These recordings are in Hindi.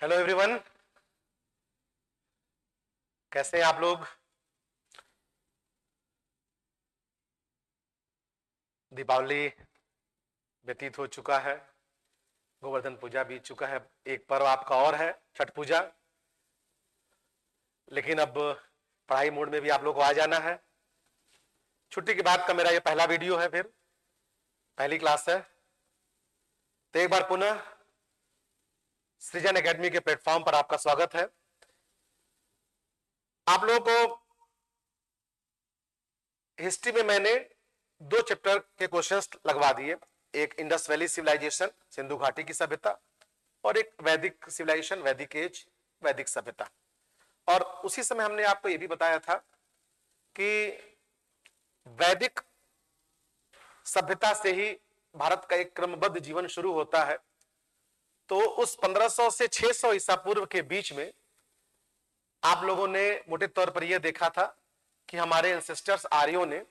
हेलो एवरीवन, कैसे हैं आप लोग। दीपावली व्यतीत हो चुका है, गोवर्धन पूजा बीत चुका है, एक पर्व आपका और है छठ पूजा। लेकिन अब पढ़ाई मोड में भी आप लोग को आ जाना है। छुट्टी के बाद का मेरा ये पहला वीडियो है, फिर पहली क्लास है। तो एक बार पुनः सृजन एकेडमी के प्लेटफॉर्म पर आपका स्वागत है। आप लोगों को हिस्ट्री में मैंने 2 चैप्टर के क्वेश्चंस लगवा दिए, एक इंडस वैली सिविलाइजेशन सिंधु घाटी की सभ्यता और एक वैदिक सिविलाइजेशन वैदिक एज वैदिक सभ्यता। और उसी समय हमने आपको यह भी बताया था कि वैदिक सभ्यता से ही भारत का एक क्रमबद्ध जीवन शुरू होता है। तो उस 1500 से 600 ईसा पूर्व के बीच में आप लोगों ने मोटे तौर पर यह देखा था कि हमारे एंसेस्टर्स आर्यों ने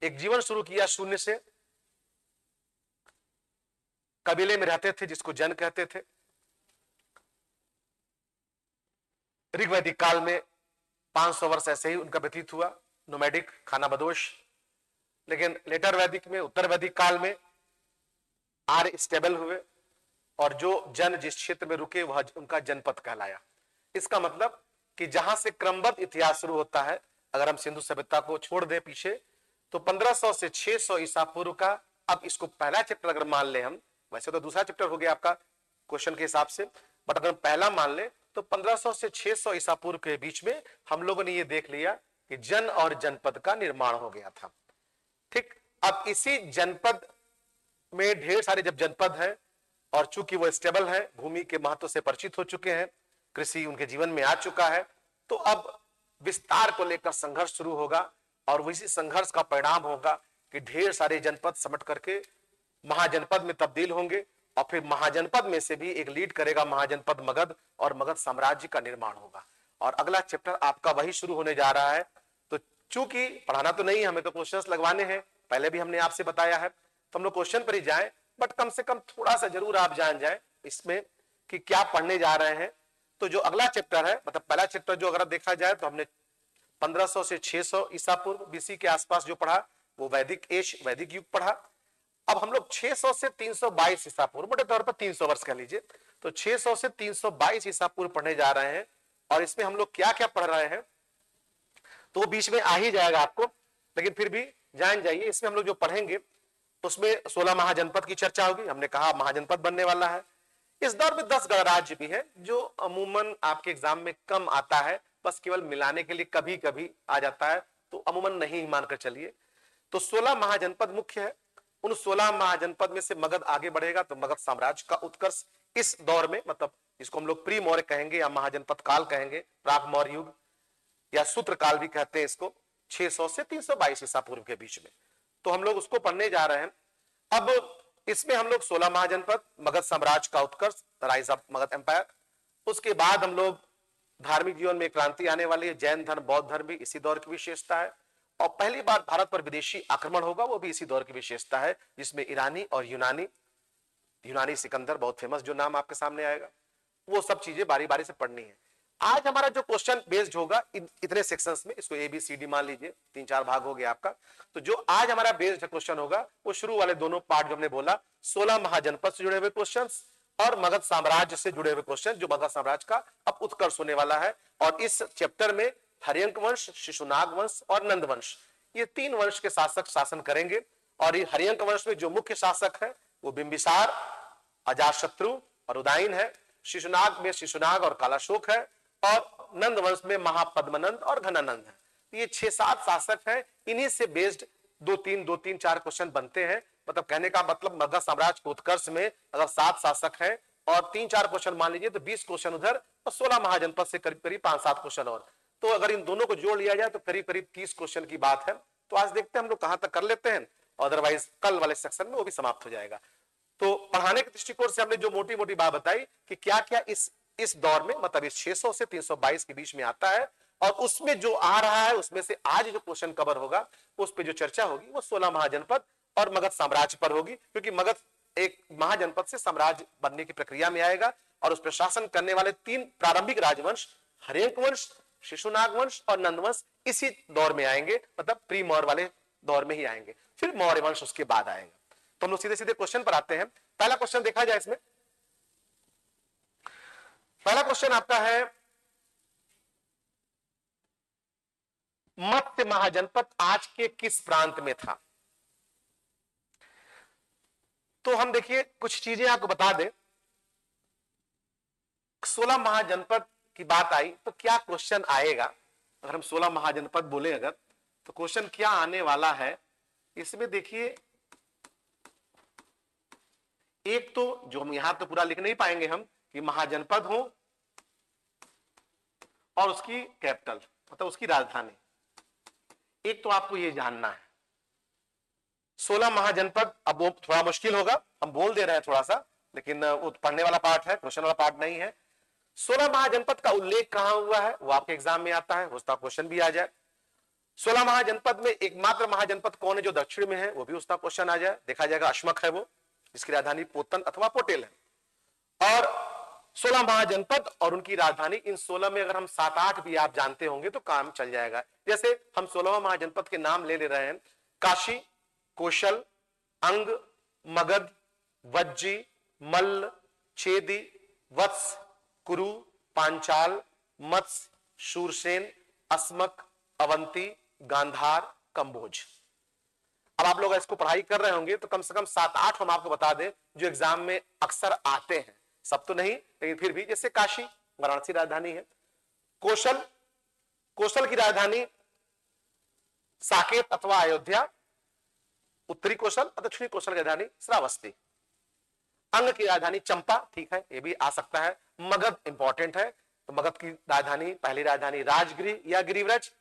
एक जीवन शुरू किया शून्य से। कबीले में रहते थे जिसको जन कहते थे। ऋग्वैदिक काल में 500 वर्ष ऐसे ही उनका व्यतीत हुआ, नोमैडिक खाना बदोश। लेकिन लेटर वैदिक में, उत्तर वैदिक काल में आर्य स्टेबल हुए और जो जन जिस क्षेत्र में रुके वह उनका जनपद कहलाया। इसका मतलब कि जहां से क्रमबद्ध इतिहास शुरू होता है, अगर हम सिंधु सभ्यता को छोड़ दें पीछे, तो 1500 से 600 ईसा पूर्व का, अब इसको पहला चैप्टर अगर मान ले हम, वैसे तो दूसरा चैप्टर हो गया आपका क्वेश्चन के हिसाब से, बट अगर पहला मान ले तो 1500 से 600 ईसा पूर्व के बीच में हम लोगों ने यह देख लिया कि जन और जनपद का निर्माण हो गया था। ठीक, अब इसी जनपद में ढेर सारे जब जनपद हैं और चूंकि वो स्टेबल है, भूमि के महत्व से परिचित हो चुके हैं, कृषि उनके जीवन में आ चुका है, तो अब विस्तार को लेकर संघर्ष शुरू होगा और इसी संघर्ष का परिणाम होगा कि ढेर सारे जनपद समट करके महाजनपद में तब्दील होंगे और फिर महाजनपद में से भी एक लीड करेगा महाजनपद मगध और मगध साम्राज्य का निर्माण होगा। और अगला चैप्टर आपका वही शुरू होने जा रहा है। तो चूंकि पढ़ाना तो नहीं, हमें तो क्वेश्चंस लगवाने हैं, पहले भी हमने आपसे बताया है, तो हम लोग क्वेश्चन पर ही जाएं, बट कम से कम थोड़ा सा जरूर आप जान जाएं इसमें कि क्या पढ़ने जा रहे हैं। तो जो अगला चैप्टर है, मतलब पहला चैप्टर जो अगर देखा जाए तो हमने 1500 से 600 ईसा पूर्व बीसी के आसपास जो पढ़ा वो वैदिक एज वैदिक युग पढ़ा। अब हम लोग 600 से 322 ईसा पूर्व, मोटे तौर पर 300 वर्ष कह लीजिए, तो 600 से 322 ईसा पूर्व पढ़ने जा रहे हैं। और इसमें हम लोग क्या क्या पढ़ रहे हैं तो वो बीच में आ ही जाएगा आपको, लेकिन फिर भी जान जाइए। इसमें हम लोग जो पढ़ेंगे उसमें 16 महाजनपद की चर्चा होगी। हमने कहा महाजनपद बनने वाला है। इस दौर में 10 गणराज्य भी है जो अमूमन आपके एग्जाम में कम आता है, बस केवल मिलाने के लिए कभी कभी आ जाता है, तो अमूमन नहीं मानकर चलिए। तो 16 महाजनपद मुख्य है। उन 16 महाजनपद में से मगध आगे बढ़ेगा तो मगध साम्राज्य का उत्कर्ष इस दौर में, मतलब इसको हम लोग प्री मौर्य कहेंगे या महाजनपद काल कहेंगे, प्राक मौर्य युग या सूत्र काल भी कहते हैं इसको, 600 से 322 ईसा पूर्व के बीच में। तो हम लोग उसको पढ़ने जा रहे हैं। अब इसमें हम लोग 16 महाजनपद, मगध साम्राज्य का उत्कर्ष, राइज ऑफ मगध एम्पायर। उसके बाद हम लोग धार्मिक जीवन में क्रांति आने वाली है, जैन धर्म बौद्ध धर्म भी इसी दौर की विशेषता है। और पहली बार भारत पर विदेशी आक्रमण होगा, वो भी इसी दौर की विशेषता है, जिसमें ईरानी और यूनानी सिकंदर बहुत फेमस जो नाम आपके सामने आएगा, वो सब चीजें बारी बारी से पढ़नी है। आज हमारा जो क्वेश्चन बेस्ड होगा इतने सेक्शंस में, इसको ABCD मान लीजिए, 3-4 भाग हो गया आपका। तो जो आज हमारा बेस्ड क्वेश्चन होगा वो शुरू वाले दोनों पार्ट जो हमने बोला, 16 महाजनपद से जुड़े हुए क्वेश्चन और मगध साम्राज्य से जुड़े हुए क्वेश्चन, जो मगध साम्राज्य का अब उत्कर्ष होने वाला है। और इस चैप्टर में हर्यंक वंश, शिशुनाग वंश और नंद वंश, ये 3 वंश के शासक शासन करेंगे। और ये हर्यंक वंश में जो मुख्य शासक है वो बिंबिसार, अजातशत्रु और उदयन है। शिशुनाग में शिशुनाग और कालाशोक है। और नंद वंश में महापद्मनंद और घनानंद है। ये 6-7 शासक हैं, इन्हीं से बेस्ड 2-3-4 क्वेश्चन बनते हैं। मतलब कहने का मतलब मगध साम्राज्य के उत्कर्ष में अगर 7 शासक हैं और 3-4 क्वेश्चन मान लीजिए तो 20 क्वेश्चन उधर और 16 महाजनपद से करीब करीब 5-7 क्वेश्चन और, तो अगर इन दोनों को जोड़ लिया जाए तो करीब करीब 30 क्वेश्चन की बात है। तो आज देखते हैं हम लोग कहां तक कर लेते हैं, अदरवाइज कल वाले सेक्शन में वो भी समाप्त हो जाएगा। तो पढ़ाने के दृष्टिकोण से हमने जो मोटी मोटी बात बताई कि क्या क्या इस दौर में, मतलब इस 600 से 322 के बीच में आता है, और उसमें जो आ रहा है उसमें से आज जो क्वेश्चन कवर होगा उस पर जो चर्चा होगी वो 16 महाजनपद और मगध साम्राज्य पर होगी, क्योंकि मगध एक महाजनपद से साम्राज्य बनने की प्रक्रिया में आएगा और उस पर शासन करने वाले 3 प्रारंभिक राजवंश हर्यक वंश, शिशुनाग वंश और नंद वंश इसी दौर में आएंगे, मतलब प्री मौर्य वाले दौर में ही आएंगे, फिर मौर्य वंश उसके बाद आएगा। तो हम लोग सीधे सीधे क्वेश्चन पर आते हैं। पहला क्वेश्चन देखा जाए इसमें, पहला क्वेश्चन आपका है मत्स्य महाजनपद आज के किस प्रांत में था? तो हम देखिए कुछ चीजें आपको बता दें। 16 महाजनपद की बात आई तो क्या क्वेश्चन आएगा, अगर हम 16 महाजनपद बोले अगर, तो क्वेश्चन क्या आने वाला है इसमें देखिए। एक तो जो हम यहां तो पूरा लिख नहीं पाएंगे हम कि महाजनपद हो और उसकी कैपिटल मतलब उसकी राजधानी, एक तो आपको ये जानना है। 16 महाजनपद, अब वो थोड़ा मुश्किल होगा, हम बोल दे रहे हैं थोड़ा सा, लेकिन वो पढ़ने वाला पार्ट है, क्वेश्चन वाला पार्ट नहीं है। 16 महाजनपद का उल्लेख कहां हुआ है वो आपके एग्जाम में आता है, हो सकता क्वेश्चन भी आ जाए। 16 महाजनपद में एकमात्र महाजनपद कौन है जो दक्षिण में है, वो भी उसका क्वेश्चन आ जाए। देखा जाएगा अश्मक है वो, जिसकी राजधानी पोतन अथवा पोटेल है। और 16 महाजनपद और उनकी राजधानी, इन 16 में अगर हम 7-8 भी आप जानते होंगे तो काम चल जाएगा। जैसे हम 16 महाजनपद के नाम ले रहे हैं, काशी, कौशल, अंग, मगध, वज्जी, मल्ल, चेदी, वत्स, कुरु, पांचाल, मत्स्य, शूरसेन, अस्मक, अवंती, गांधार, कंबोज। अब आप लोग इसको पढ़ाई कर रहे होंगे तो कम से कम 7-8 हम आपको बता दें जो एग्जाम में अक्सर आते हैं, सब तो नहीं लेकिन फिर भी। जैसे काशी वाराणसी राजधानी है, कौशल, कौशल की राजधानी साकेत अथवा अयोध्या, उत्तरी कौशल और दक्षिणी कौशल की राजधानी श्रावस्ती। अंग की राजधानी चंपा, ठीक है ये भी आ सकता है। मगध इंपॉर्टेंट है, तो मगध की राजधानी, पहली राजधानी राजगृह या गिरिव्रज,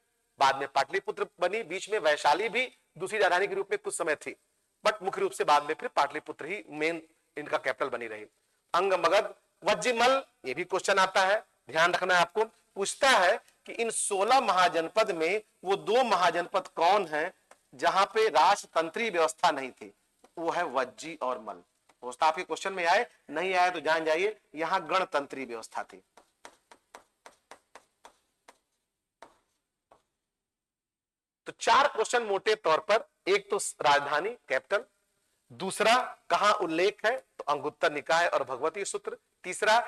बाद में पाटलिपुत्र बनी, बीच में वैशाली भी दूसरी राजधानी के रूप में कुछ समय थी, बट मुख्य रूप से बाद में फिर पाटलिपुत्र ही मेन इनका कैपिटल बनी रही। अंग, मगध, वज्जीमल, ये भी क्वेश्चन आता है, ध्यान रखना है आपको। पूछता है कि इन 16 महाजनपद में वो 2 महाजनपद कौन है जहां पे राजतंत्री व्यवस्था नहीं थी, वो है वज्जी और मल। व्यवस्था आपके क्वेश्चन में आए, नहीं आए तो जान जाइए यहां गणतंत्री व्यवस्था थी। तो 4 क्वेश्चन मोटे तौर पर, एक तो राजधानी कैपिटल, दूसरा कहां उल्लेख है तो अंगुत्तर निकाय और भगवती सूत्र, तीसरा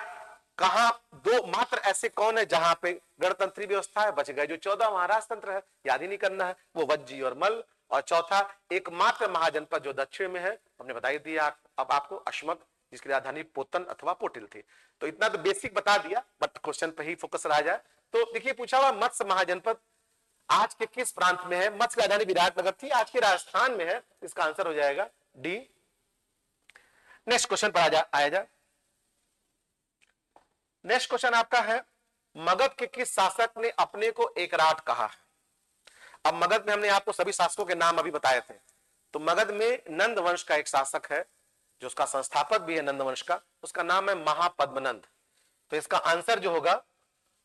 कहां 2 मात्र ऐसे कौन है जहां पे गणतंत्री व्यवस्था है, बच गए जो 14 महाराज तंत्र है, याद ही नहीं करना है, वो वज्जी और मल। और चौथा एकमात्र महाजनपद जो दक्षिण में है, हमने बता ही दिया अब आपको, अश्मक, जिसकी राजधानी पोतन अथवा पोटिल थी। तो इतना तो बेसिक बता दिया, बट क्वेश्चन पे ही फोकस रह जाए। तो देखिए पूछा हुआ मत्स्य महाजनपद आज के किस प्रांत में है? मत्स्य राजधानी विराटनगर थी, आज के राजस्थान में है, इसका आंसर हो जाएगा डी। नेक्स्ट क्वेश्चन पर आया जाए। नेक्स्ट क्वेश्चन आपका है मगध के किस शासक ने अपने को एकराट कहा है? अब मगध में हमने आपको सभी शासकों के नाम अभी बताए थे, तो मगध में नंद वंश का एक शासक है जो उसका संस्थापक भी है नंद वंश का, उसका नाम है महापद्मनंद। तो इसका आंसर जो होगा,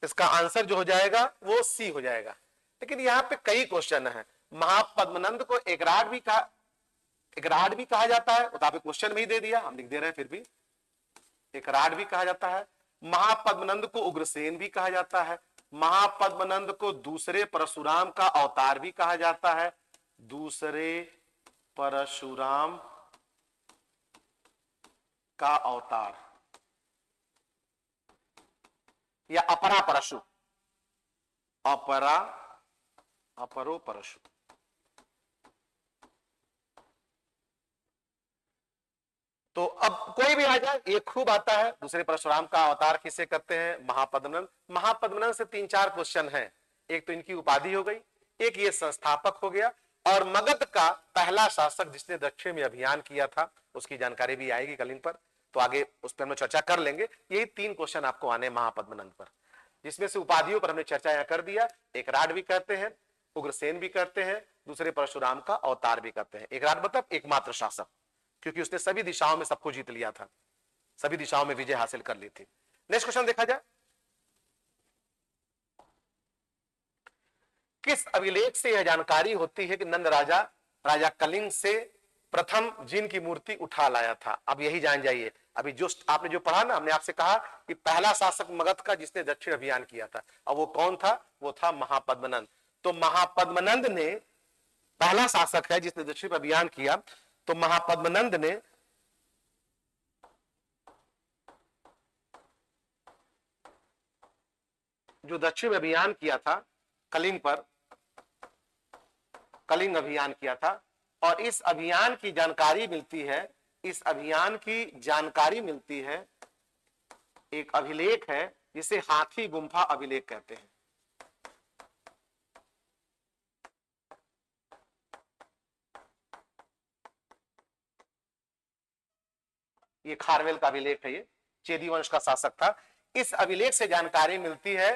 इसका आंसर जो हो जाएगा वो सी हो जाएगा। लेकिन यहां पे कई क्वेश्चन है। महापद्मनंद को एकराट भी कहा जाता है, तो आपने क्वेश्चन में ही दे दिया, हम लिख दे रहे हैं फिर भी, एकराट भी कहा जाता है। महापद्मनंद को उग्रसेन भी कहा जाता है। महापद्मनंद को दूसरे परशुराम का अवतार भी कहा जाता है, दूसरे परशुराम का अवतार या अपरा परशु, अपरो परशु। तो अब कोई भी आ जाए, ये खूब आता है, दूसरे परशुराम का अवतार किसे कहते हैं? महापद्मनंद। महापद्मनंद से 3-4 क्वेश्चन हैं, एक तो इनकी उपाधि हो गई, एक ये संस्थापक हो गया, और मगध का पहला शासक जिसने दक्षिण में अभियान किया था उसकी जानकारी भी आएगी कलिंग पर, तो आगे उस पर हम चर्चा कर लेंगे। यही 3 क्वेश्चन आपको आने महापद्मनंद पर, जिसमें से उपाधियों पर हमने चर्चा यहां कर दिया। एकराट भी कहते हैं, उग्रसेन भी कहते हैं, दूसरे परशुराम का अवतार भी कहते हैं। एकराट मतलब एकमात्र शासक, क्योंकि उसने सभी दिशाओं में सबको जीत लिया था, सभी दिशाओं में विजय हासिल कर ली थी। नेक्स्ट क्वेश्चन देखा जाए। किस अभिलेख से यह जानकारी होती है कि नंद राजा कलिंग से प्रथम जिन की मूर्ति उठा लाया था? अब यही जान जाइए, अभी जो आपने जो पढ़ा ना, हमने आपसे कहा कि पहला शासक मगध का जिसने दक्षिण अभियान किया था, और वो कौन था? वो था महापद्मनंद। तो महापद्मनंद ने, पहला शासक है जिसने दक्षिण अभियान किया, तो महापद्मनंद ने जो दक्षिण अभियान किया था कलिंग पर, कलिंग अभियान किया था, और इस अभियान की जानकारी मिलती है, इस अभियान की जानकारी मिलती है, एक अभिलेख है जिसे हाथी गुम्फा अभिलेख कहते हैं। ये खारवेल का अभिलेख है, ये चेदी वंश का शासक था। इस अभिलेख से जानकारी मिलती है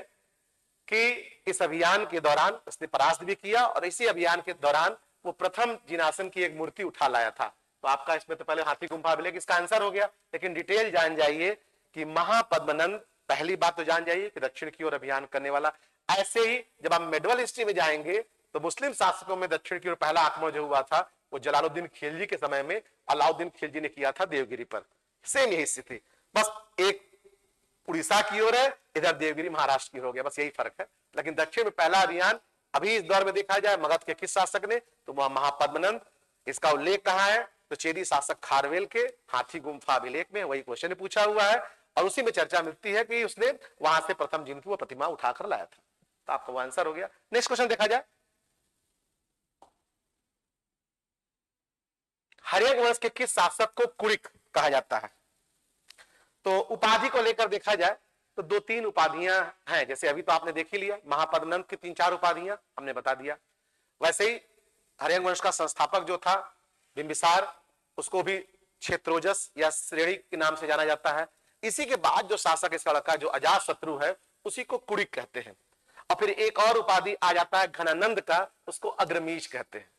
कि इस अभियान के दौरान उसने परास्त भी किया, और इसी अभियान के दौरान वो प्रथम जिनासन की एक मूर्ति उठा लाया था। तो आपका इसमें तो पहले हाथी गुम्फा अभिलेख इसका आंसर हो गया, लेकिन डिटेल जान जाइए कि महापद्मनंद, पहली बात तो जान जाइए कि दक्षिण की ओर अभियान करने वाला। ऐसे ही जब हम मेडवल हिस्ट्री में जाएंगे तो मुस्लिम शासकों में दक्षिण की ओर पहला आक्रमण जो हुआ था वो जलालुद्दीन खिलजी के समय में अलाउद्दीन खिलजी ने किया था देवगिरी पर। सेम यही स्थिति, बस एक उड़ीसा की ओर है, इधर देवगिरी महाराष्ट्र की हो गया, बस यही फर्क है। लेकिन दक्षिण में पहला अभियान अभी इस दौर में देखा जाए मगध के किस शासक ने, तो वह महापद्मनंद। इसका उल्लेख कहां है? तो चेदी शासक खारवेल के हाथी गुम्फा अभिलेख में वही क्वेश्चन पूछा हुआ है, और उसी में चर्चा मिलती है कि उसने वहां से प्रथम जिनकी वो प्रतिमा उठाकर लाया था। तो आपका वो आंसर हो गया। नेक्स्ट क्वेश्चन देखा जाए, हर्यक वंश के किस शासक को कुड़िक कहा जाता है? तो उपाधि को लेकर देखा जाए तो दो तीन उपाधियां हैं, जैसे अभी तो आपने देख ही लिया, महापद्मनंद की 3-4 उपाधियां हमने बता दिया। वैसे ही हर्यक वंश का संस्थापक जो था बिंबिसार, उसको भी क्षेत्रोजस या श्रेणी के नाम से जाना जाता है। इसी के बाद जो शासक इसका लड़का जो अजातशत्रु है, उसी को कुड़िक कहते हैं। और फिर एक और उपाधि आ जाता है घनानंद का, उसको अग्रमीज कहते हैं।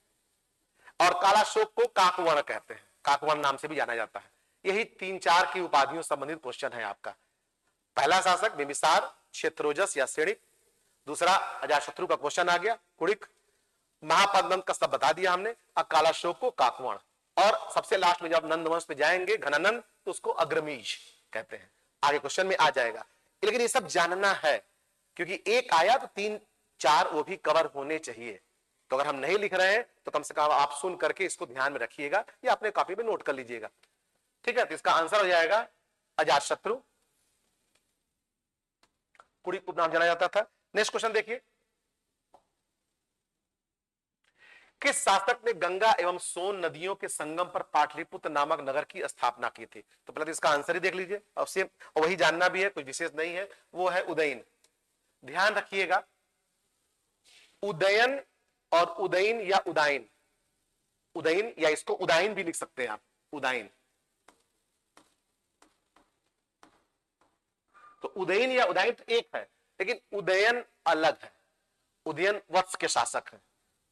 और कालाशोक को काकवर्ण कहते हैं, काकवर्ण नाम से भी जाना जाता है। यही 3-4 की उपाधियों संबंधित क्वेश्चन है आपका। पहला शासक बिंबिसार, क्षेत्रोजस या श्रेणिक। दूसरा अजातशत्रु का क्वेश्चन आ गया, कुड़िक। महापद्मनंद का सब बता दिया हमने, अब कालाशोक को काकवर्ण, और सबसे लास्ट में जब नंदवंश पे जाएंगे घनानंद, तो उसको अग्रमीज कहते हैं। आगे क्वेश्चन में आ जाएगा, लेकिन ये सब जानना है क्योंकि एक आया तो 3-4 वो भी कवर होने चाहिए। तो अगर हम नहीं लिख रहे हैं तो कम से कम आप सुन करके इसको ध्यान में रखिएगा या अपने कॉपी में नोट कर लीजिएगा, ठीक है? तो इसका आंसर हो जाएगा अजातशत्रु, कुड़िक उपनाम जाना जाता था। नेक्स्ट क्वेश्चन देखिए, किस शासक ने गंगा एवं सोन नदियों के संगम पर पाटलिपुत्र नामक नगर की स्थापना की थी? तो पहले तो इसका आंसर ही देख लीजिए, और सेम वही जानना भी है, कुछ विशेष नहीं है, वो है उदयन। ध्यान रखिएगा, उदयन और उदयन या उदाइन, उदयन या इसको उदाइन भी लिख सकते हैं आप, उदाइन। तो उदयन या उदाइन तो एक है, लेकिन उदयन अलग है, उदयन वत्स के शासक है।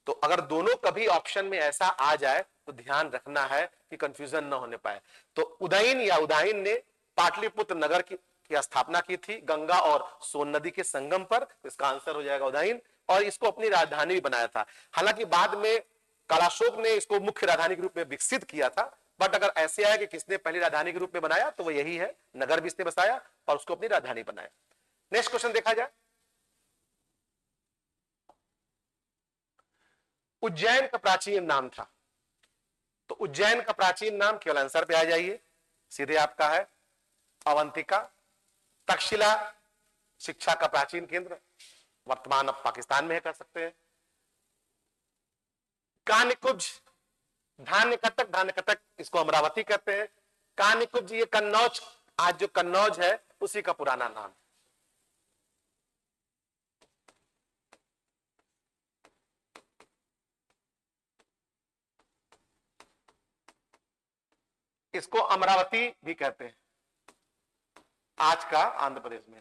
तो अगर दोनों कभी ऑप्शन में ऐसा आ जाए तो ध्यान रखना है कि कंफ्यूजन न होने पाए। तो उदयन या उदाइन ने पाटलिपुत्र नगर की स्थापना की थी गंगा और सोन नदी के संगम पर, तो इसका आंसर हो जाएगा उदयन, और इसको अपनी राजधानी भी बनाया था। हालांकि बाद में कालाशोक ने इसको मुख्य राजधानी के रूप में विकसित किया था, बट अगर ऐसे आया कि किसने पहली राजधानी के रूप में बनाया तो वो यही है, नगर भी इसने बसाया और उसको अपनी राजधानी बनाया। नेक्स्ट क्वेश्चन देखा जाए, उज्जैन का प्राचीन नाम था। तो उज्जैन का प्राचीन नाम, केवल आंसर पे आ जाइए, सीधे आपका है अवंतिका। तक्षशिला शिक्षा का प्राचीन केंद्र, वर्तमान अब पाकिस्तान में है, कर सकते हैं। कानिकुब्ज, धान्य कटक, धान्य कटक इसको अमरावती कहते हैं। कानिकुब्ज ये कन्नौज, आज जो कन्नौज है उसी का पुराना नाम। इसको अमरावती भी कहते हैं, आज का आंध्र प्रदेश में।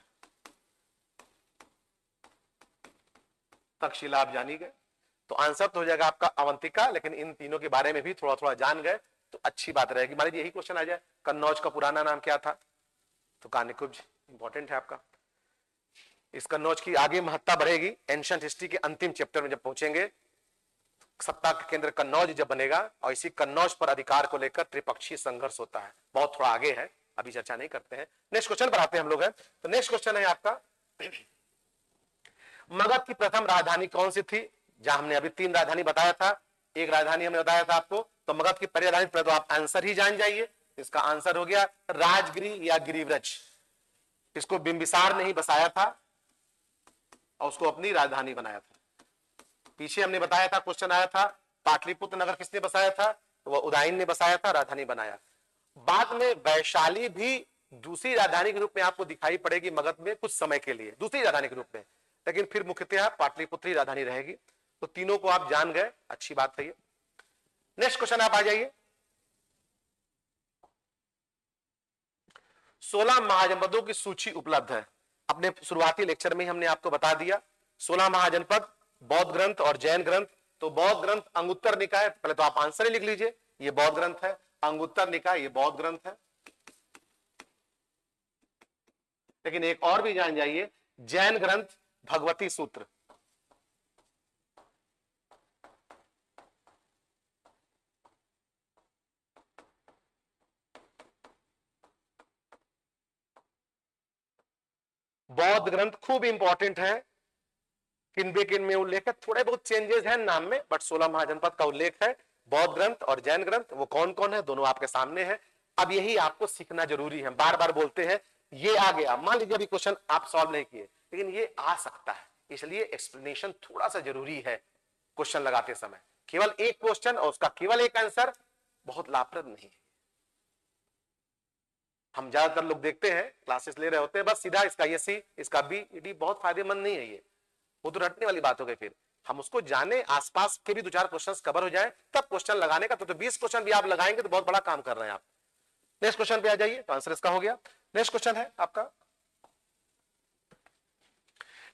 तक्षशिला आप जानी गए, तो आंसर तो हो जाएगा आपका अवंतिका, लेकिन इन तीनों के बारे में भी थोड़ा थोड़ा जान गए तो अच्छी बात रहेगी। मान लीजिए यही क्वेश्चन आ जाए, कन्नौज का पुराना नाम क्या था, तो कानिकुब्ज इंपॉर्टेंट है आपका। इस कन्नौज की आगे महत्ता बढ़ेगी एंशिएंट हिस्ट्री के अंतिम चैप्टर में, जब पहुंचेंगे सत्ता का केंद्र कन्नौज जब बनेगा, और इसी कन्नौज पर अधिकार को लेकर त्रिपक्षीय संघर्ष होता है, बहुत थोड़ा आगे है, अभी चर्चा नहीं करते हैं। नेक्स्ट क्वेश्चन पर आते हैं हम लोग। है तो नेक्स्ट क्वेश्चन है आपका, मगध की प्रथम राजधानी कौन सी थी? जहां हमने अभी 3 राजधानी बताया था, एक राजधानी हमने बताया था आपको, तो मगध की पहली राजधानी, पहले तो आप आंसर ही जान जाइए। इसका आंसर हो गया राजगिरी या गिरिव्रज। इसको बिंबिसार ने ही बसाया था और उसको अपनी राजधानी बनाया था। पीछे हमने बताया था, क्वेश्चन आया था, पाटलिपुत्र नगर किसने बसाया था? तो वह उदयन ने बसाया था, राजधानी बनाया। बाद में वैशाली भी दूसरी राजधानी के रूप में आपको दिखाई पड़ेगी मगध में कुछ समय के लिए, दूसरी राजधानी के रूप में, लेकिन फिर मुख्यतः पाटलिपुत्र राजधानी रहेगी। तो तीनों को आप जान गए, अच्छी बात है ये। नेक्स्ट क्वेश्चन आप आ जाइए। 16 महाजनपदों की सूची उपलब्ध है। अपने शुरुआती लेक्चर में हमने आपको बता दिया 16 महाजनपद, बौद्ध ग्रंथ और जैन ग्रंथ। तो बौद्ध ग्रंथ अंगुत्तर निकाय, पहले तो आप आंसर ही लिख लीजिए, ये बौद्ध ग्रंथ है। अंगुत्तर निकाय ये बौद्ध ग्रंथ है। लेकिन एक और भी जान जाइए, जैन ग्रंथ भगवती सूत्र। बौद्ध ग्रंथ खूब इंपॉर्टेंट है। किन में उल्लेख है, थोड़े बहुत चेंजेस हैं नाम में, बट 16 महाजनपद का उल्लेख है। बौद्ध ग्रंथ और जैन ग्रंथ वो कौन कौन है, दोनों आपके सामने है। अब यही आपको सीखना जरूरी है। बार बार बोलते हैं ये आ गया, मान लीजिए अभी क्वेश्चन आप सॉल्व नहीं किए, लेकिन ये आ सकता है, इसलिए एक्सप्लेनेशन थोड़ा सा जरूरी है क्वेश्चन लगाते समय। केवल एक क्वेश्चन और उसका केवल एक आंसर बहुत लाभप्रद नहीं है। हम ज्यादातर लोग देखते हैं क्लासेस ले रहे होते हैं, बस सीधा इसका ये सी, इसका बी, डी, बहुत फायदेमंद नहीं है ये, वो तो रटने वाली बात हो गई। फिर हम उसको जाने, आसपास के भी 2-4 क्वेश्चंस कवर हो जाए तब क्वेश्चन लगाने का। तो 20 क्वेश्चन भी आप लगाएंगे तो बहुत बड़ा काम कर रहे हैं आप। नेक्स्ट क्वेश्चन पे आ जाइए, तो आंसर इसका हो गया। नेक्स्ट क्वेश्चन है आपका,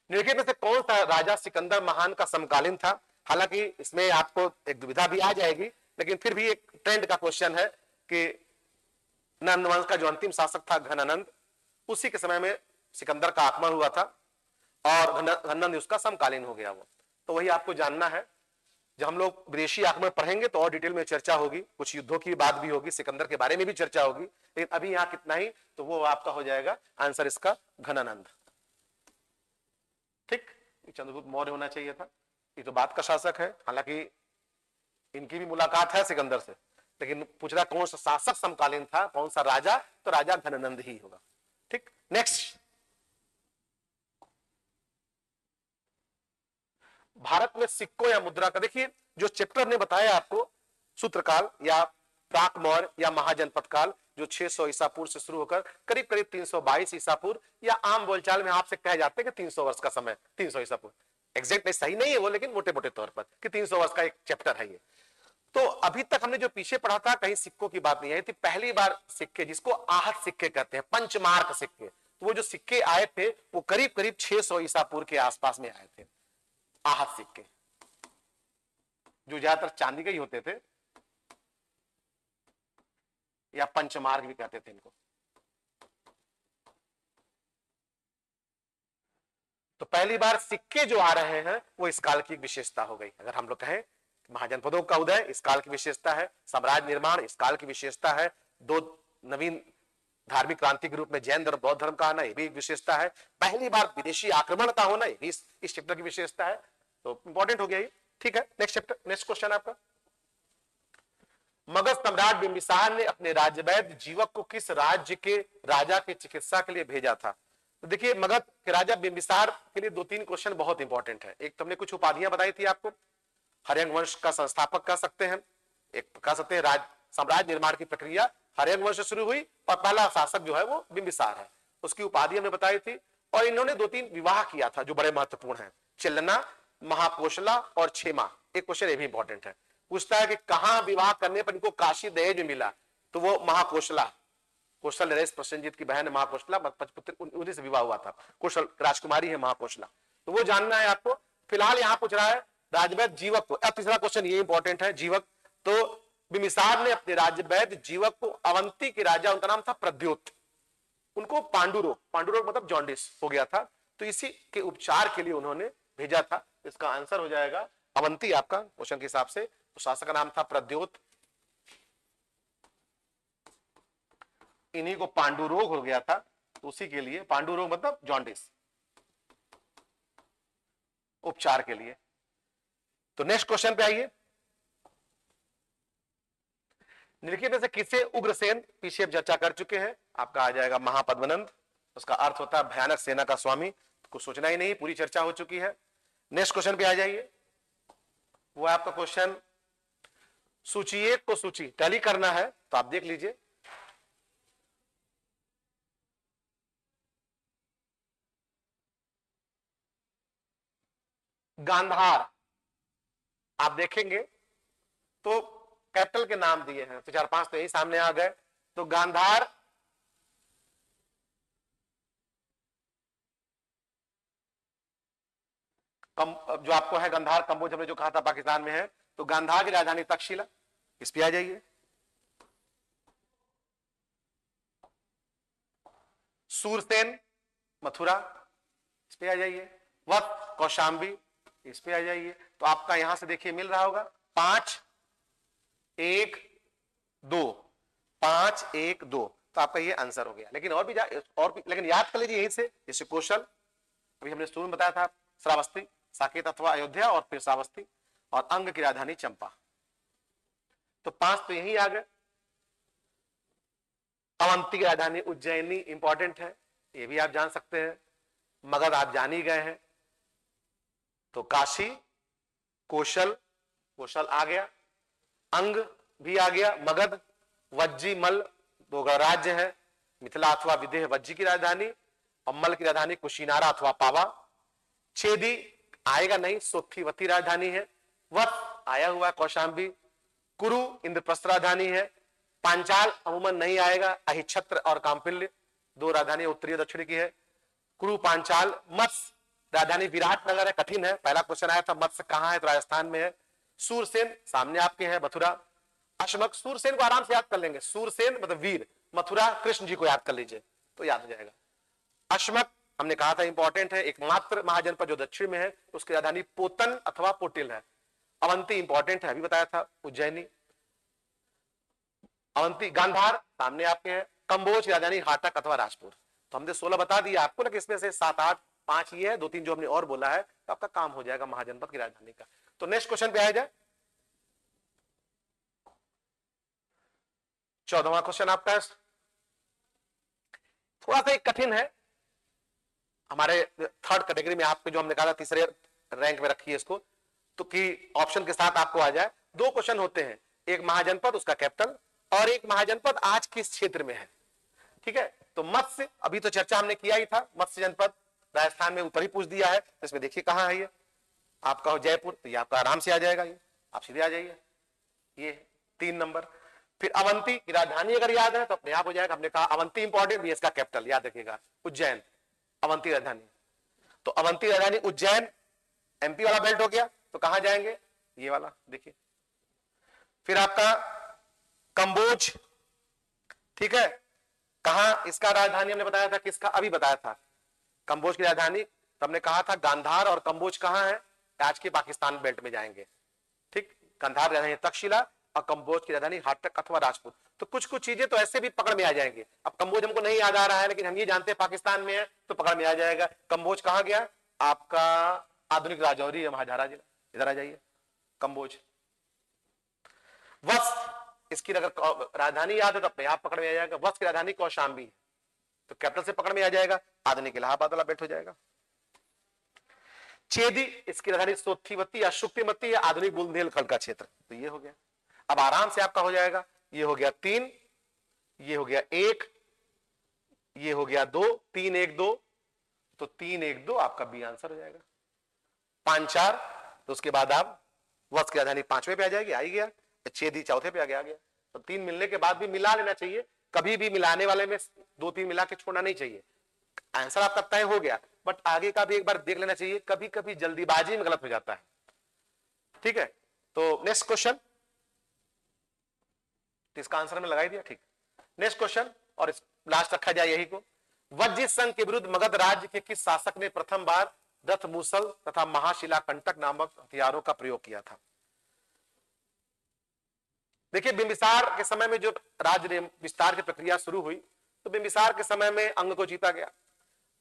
निम्नलिखित में से कौन सा राजा सिकंदर महान का समकालीन था? हालांकि इसमें आपको एक दुविधा भी आ जाएगी, लेकिन फिर भी एक ट्रेंड का क्वेश्चन है कि नंद वंश का जो अंतिम शासक था घनानंद, उसी के समय में सिकंदर का आक्रमण हुआ था और घनानंद उसका समकालीन हो गया वो। तो वही आपको जानना है। जब हम लोग विदेशी आक्रमण पढ़ेंगे तो और डिटेल में चर्चा होगी, कुछ युद्धों की बात भी होगी, सिकंदर के बारे में भी चर्चा होगी, लेकिन अभी यहां कितना ही, तो वो आपका हो जाएगा आंसर इसका घनानंद। ठीक, चंद्रगुप्त मौर्य होना चाहिए था, ये तो बात का शासक है। हालांकि इनकी भी मुलाकात है सिकंदर से, लेकिन पूछ रहा कौन सा शासक समकालीन था, कौन सा राजा, तो राजा घनानंद ही होगा। ठीक, नेक्स्ट, भारत में सिक्कों या मुद्रा का, देखिए जो चैप्टर ने बताया आपको, सूत्रकाल या प्राक मौर्य या महाजनपद काल, जो 600 ईसा पूर्व से शुरू होकर करीब करीब 322 ईसा पूर्व, या आम बोलचाल में आपसे कहे जाते हैं कि 300 वर्ष का समय, 300 ईसा पूर्व। एग्जैक्ट सही नहीं है वो, लेकिन मोटे मोटे तौर पर कि 300 वर्ष का एक चैप्टर है ये। तो अभी तक हमने जो पीछे पढ़ा था, कहीं सिक्कों की बात नहीं आई थी। पहली बार सिक्के, जिसको आहत सिक्के कहते हैं, पंचमार्क सिक्के, तो वो जो सिक्के आए थे वो करीब करीब 600 ईसा पूर्व के आसपास में आए थे। आहत सिक्के जो ज्यादातर चांदी के ही होते थे, या पंचमार्क भी कहते थे इनको। तो पहली बार सिक्के जो आ रहे हैं वो इस काल की एक विशेषता हो गई। अगर हम लोग कहें महाजनपदों का उदय इस काल की विशेषता है, साम्राज्य निर्माण इस काल की विशेषता है, 2 नवीन धार्मिक क्रांति के रूप में जैन और बौद्ध धर्म का आना ये भी एक विशेषता है, पहली बार विदेशी आक्रमण का होना ये भी इस चैप्टर की विशेषता है। तो इंपॉर्टेंट हो गया ये। ठीक है, नेक्स्ट चैप्टर, नेक्स्ट क्वेश्चन आपका, मगध सम्राट बिंबिसार ने अपने राज्यवैद्य जीवक को किस राज्य के राजा की चिकित्सा के लिए भेजा था? तो देखिए मगध के राजा बिंबिसार के लिए 2-3 क्वेश्चन बहुत इंपॉर्टेंट है। एक तो हमने कुछ उपाधियां बताई थी आपको, हर्यंग वंश का संस्थापक कह सकते हैं, एक कह सकते हैं साम्राज्य निर्माण की प्रक्रिया हर्यंग वंश से शुरू हुई और पहला शासक जो है वो बिंबिसार है, उसकी उपाधि हमने बताई थी। और इन्होंने 2-3 विवाह किया था जो बड़े महत्वपूर्ण है, चिल्लना, महाकोशला और क्षेमा। एक क्वेश्चन ये भी इंपॉर्टेंट है, पूछता है कि कहां विवाह करने पर इनको काशी दहेज मिला? तो वो महाकोशला, कौशल नरेश प्रसेनजीत की बहन महाकोशला, पचपुत्र उन्हीं से विवाह हुआ था, कौशल राजकुमारी है महाकोशला, तो वो जानना है आपको। फिलहाल यहां पूछ रहा है राजवैद्य जीवक को। अब तीसरा क्वेश्चन ये इंपॉर्टेंट है, जीवक। तो बिंबिसार ने अपने राज्यवैद्य जीवक को अवंती के राजा, उनका नाम था प्रद्योत, उनको पांडुरोग, पांडुरोग मतलब जॉन्डिस हो गया था, तो इसी के उपचार के लिए उन्होंने भेजा था। इसका आंसर हो जाएगा अवंती आपका क्वेश्चन के हिसाब से। तो शासक का नाम था प्रद्योत। इन्हीं को पांडु रोग हो गया था, तो उसी के लिए, पांडु रोग मतलब जॉन्डिस, उपचार के लिए। तो नेक्स्ट क्वेश्चन पे आइए। निम्नलिखित में से किसे उग्रसेन पीछे चर्चा कर चुके हैं, आपका आ जाएगा महापद्मनंद, उसका अर्थ होता है भयानक सेना का स्वामी, कुछ सोचना ही नहीं, पूरी चर्चा हो चुकी है। नेक्स्ट क्वेश्चन पे आ जाइए, वो आपका क्वेश्चन सूची एक को सूची टैली करना है, तो आप देख लीजिए। गांधार आप देखेंगे तो कैपिटल के नाम दिए हैं, तो 4-5 तो यही सामने आ गए। तो गांधार जो आपको है गांधार कंबोज, हमने जो कहा था पाकिस्तान में है, तो गांधार की राजधानी तक्षशिला, इस पे आ जाइए। सूरसेन मथुरा, इस पे आ जाइए। वत्स कौशांबी, इस पे आ जाइए। तो आपका यहां से देखिए मिल रहा होगा 5-1-2, 5-1-2, तो आपका ये आंसर हो गया। लेकिन और भी लेकिन याद कर लीजिए यहीं से, जैसे कौशल अभी हमने शुरू में बताया था, श्रावस्ती, साकेत अथवा अयोध्या, और फिर श्रावस्ती, और अंग की राजधानी चंपा। तो 5 तो यही आ गए। अवंती की राजधानी उज्जैनी इंपॉर्टेंट है, ये भी आप जान सकते हैं। मगध आप जान ही गए हैं, तो काशी, कौशल, कौशल आ गया, अंग भी आ गया, मगध, वज्जी मल दो राज्य है, मिथिला अथवा विदेह वज्जी की राजधानी, और मल की राजधानी कुशीनारा अथवा पावा। छेदी आएगा नहीं, सोत्थीवती राजधानी है। वत्स आया हुआ है, कौशांबी। कुरु इंद्रप्रस्थ राजधानी है। पांचाल अमूमन नहीं आएगा, अहिछत्र और कांपिल्य दो राजधानी उत्तरी दक्षिण की है। कुरु पांचाल। मत्स्य राजधानी विराटनगर है, कठिन है, पहला क्वेश्चन आया था मत्स्य कहां है, तो राजस्थान में है। सूरसेन सामने आपके है, मथुरा। अश्मक, सूरसेन को आराम से याद कर लेंगे, सूरसेन मतलब वीर, मथुरा कृष्ण जी को याद कर लीजिए तो याद हो जाएगा। अश्मक हमने कहा था इंपॉर्टेंट है, एकमात्र महाजनपद जो दक्षिण में है, उसकी राजधानी पोतन अथवा पोटिल है। अवंती इंपॉर्टेंट है, अभी बताया था, उज्जैनी। अवंती, गांधार सामने आपके है। कंबोज की राजधानी हाटक अथवा राजपुर। तो हमने 16 बता दिया आपको, लेकिन इसमें से 7-8 5 ये है, 2-3 जो हमने और बोला है, तो आपका काम हो जाएगा महाजनपद की राजधानी का। तो नेक्स्ट क्वेश्चन पे आया जाए। 14वां क्वेश्चन आपका थोड़ा सा एक कठिन है, हमारे थर्ड कैटेगरी में आपके जो हमने कहा था तीसरे रैंक में रखिए इसको, तो कि ऑप्शन के साथ आपको आ जाए। 2 क्वेश्चन होते हैं, एक महाजनपद उसका कैपिटल, और एक महाजनपद आज किस क्षेत्र में है। ठीक है, तो मत्स्य अभी तो चर्चा हमने किया ही था, मत्स्य जनपद राजस्थान में ऊपर ही पूछ दिया है, तो इसमें देखिए कहां है ये आपका, हो जयपुर, तो ये आपका आराम से आ जाएगा, ये आप सीधे आ जाइए, ये 3 नंबर। फिर अवंती की राजधानी अगर याद है तो अपने आप हो जाएगा, हमने कहा अवंती इंपॉर्टेंट भी, इसका कैपिटल याद रखिएगा उज्जैन, अवंती राजधानी। तो अवंती राजधानी उज्जैन, एमपी वाला बेल्ट हो गया, तो कहां जाएंगे, ये वाला देखिए। फिर आपका कंबोज, ठीक है, कहां इसका राजधानी हमने बताया था, किसका अभी बताया था, कंबोज की राजधानी, तो हमने कहा था गांधार, और कंबोज कहां है, आज के पाकिस्तान बेल्ट में जाएंगे। ठीक, गांधार राजधानी तक्षशिला, और कंबोज की राजधानी हाटक अथवा राजपूत। तो कुछ कुछ चीजें तो ऐसे भी पकड़ में आ जाएंगे। अब कंबोज हमको नहीं याद आ रहा है, लेकिन हम ये जानते हैं पाकिस्तान में है, तो पकड़ में आ जाएगा। कंबोज कहां गया आपका, आधुनिक राजौरी, महाराजा जिला, इधर आ जाइए कंबोज। वत्स, इसकी अगर राजधानी याद है तो अपने आप पकड़ में आ जाएगा, वत्स की राजधानी कौशांबी, तो कैपिटल से पकड़ में आ जाएगा, आधुनिक इलाहाबाद वाला बेल्ट हो जाएगा। चेदी, इसकी राजधानी सोत्थीवती या शुक्तिमती या आधुनिक बुंदेलखंड का क्षेत्र, तो ये हो गया। अब आराम से आपका हो जाएगा, ये हो गया 3, ये हो गया 1, ये हो गया 2, 3-1-2, तो 3-1-2 आपका बी आंसर हो जाएगा। 5-4, तो उसके बाद आप वत्स की राजधानी 5वें पे आ जाएगी, आ ही गया। छेदी चौथे पे आ गया। तो 3 मिलने के बाद भी मिला लेना चाहिए, कभी भी मिलाने वाले में 2-3 मिला के छोड़ना नहीं चाहिए। आंसर आपका तय हो गया, बट आगे का भी एक बार देख लेना चाहिए, कभी कभी जल्दीबाजी में गलत हो जाता है। ठीक है, तो नेक्स्ट क्वेश्चन, इसका आंसर में लगाई दिया, ठीक। नेक्स्ट क्वेश्चन, और लास्ट रखा जाए यही को। वज्जित संघ के विरुद्ध मगध राज्य के किस शासक ने प्रथम बार रथ मूसल तथा महाशिलाकंटक नामक हथियारों का प्रयोग किया था। देखिए, बिंबिसार के समय में जो राज्य विस्तार की प्रक्रिया शुरू हुई, तो बिंबिसार के समय में अंग को जीता गया।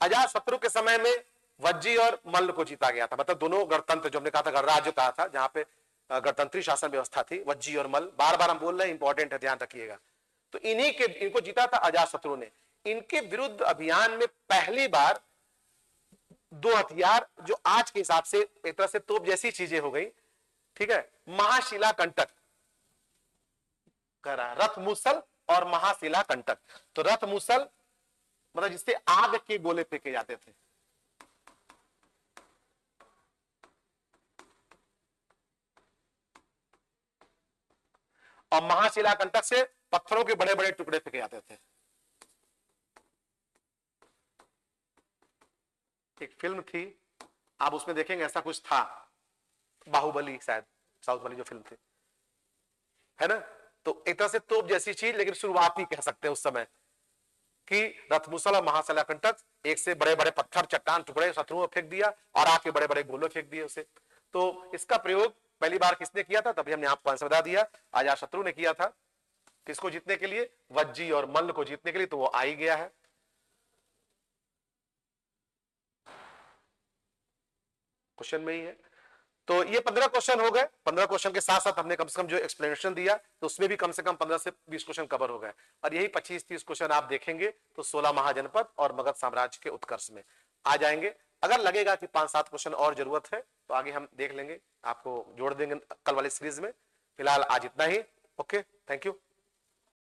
अजातशत्रु के समय में वज्जी और मल्ल को जीता गया था, मतलब दोनों गणतंत्र, जो हमने कहा था गणराज्य कहा था, जहां पे गणतंत्री शासन व्यवस्था थी, वज्जी और मल्ल, बार बार हम बोल रहे हैं, इंपॉर्टेंट है, ध्यान रखिएगा। तो इनको जीता था अजातशत्रु ने। इनके विरुद्ध अभियान में पहली बार दो हथियार, जो आज के हिसाब से एक तरह से तोप जैसी चीजें हो गई, ठीक है, महाशिला कंटक करा, रथ मूसल और महाशिला कंटक। तो रथ मूसल मतलब जिससे आग के गोले फेंके जाते थे, और महाशिला कंटक से पत्थरों के बड़े बड़े टुकड़े फेंके जाते थे। एक फिल्म थी, आप उसमें देखेंगे ऐसा कुछ था, बाहुबली, शायद साउथ वाली जो फिल्म थी, है ना। तो एक तरह से तोप जैसी चीज, लेकिन शुरुआती कह सकते हैं उस समय कि रथमुसल और महाशिला कंटक, एक से बड़े बड़े पत्थर, चट्टान टुकड़े शत्रुओं फेंक दिया और आके बड़े बड़े गोले फेंक दिए उसे। तो इसका प्रयोग पहली बार किसने किया था, तभी हमने आपको आंसर बता दिया, अजातशत्रु ने किया था। किसको जीतने के लिए, वज्जी और मल्ल को जीतने के लिए, तो वो आ ही गया है। क्वेश्चन में ही है। तो ये 15 क्वेश्चन हो गए। 15 क्वेश्चन के साथ साथ हमने कम से कम जो एक्सप्लेनेशन दिया, तो उसमें भी कम से कम 15 से 20 क्वेश्चन कवर हो गए। और यही 25-30 क्वेश्चन आप देखेंगे तो 16 महाजनपद और मगध साम्राज्य के उत्कर्ष में आ जाएंगे। अगर लगेगा कि 5-7 क्वेश्चन और जरूरत है तो आगे हम देख लेंगे, आपको जोड़ देंगे कल वाली सीरीज में। फिलहाल आज इतना ही। Okay, thank you.